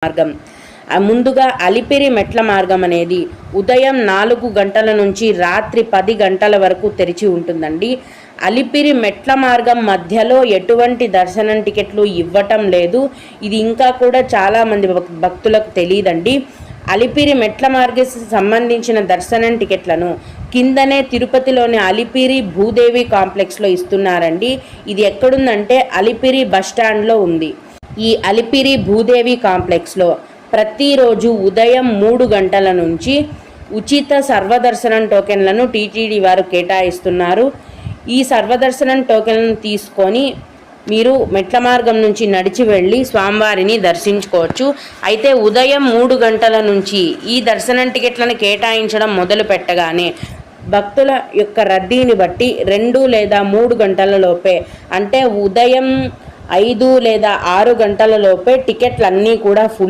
మార్గం. ముందుగా అలిపిరి మెట్ల మార్గం అనేది ఉదయం 4 గంటల నుంచి రాత్రి 10 గంటల వరకు తెరిచి ఉంటుందండి. అలిపిరి మెట్ల మార్గం మధ్యలో ఎటువంటి దర్శనం టికెట్లు ఇవ్వటం లేదు. ఇది ఇంకా కూడా చాలామంది భక్తులకు తెలియదండి. అలిపిరి మెట్ల మార్గకి సంబంధించిన దర్శనం టికెట్లను కిందనే తిరుపతిలోని అలిపిరి భూదేవి కాంప్లెక్స్లో ఇస్తున్నారండి. ఇది ఎక్కడుందంటే అలిపిరి బస్టాండ్లో ఉంది. ఈ అలిపిరి భూదేవి కాంప్లెక్స్లో ప్రతిరోజు ఉదయం 3 గంటల నుంచి ఉచిత సర్వదర్శనం టోకెన్లను టీటీడీ వారు కేటాయిస్తున్నారు. ఈ సర్వదర్శనం టోకెన్లను తీసుకొని మీరు మెట్ల మార్గం నుంచి నడిచి వెళ్ళి స్వామివారిని దర్శించుకోవచ్చు. అయితే ఉదయం 3 గంటల నుంచి ఈ దర్శనం టికెట్లను కేటాయించడం మొదలు పెట్టగానే భక్తుల యొక్క రద్దీని బట్టి 2 లేదా 3 గంటల లోపే, అంటే ఉదయం 5 లేదా 6 గంటల లోపే టికెట్లన్నీ కూడా ఫుల్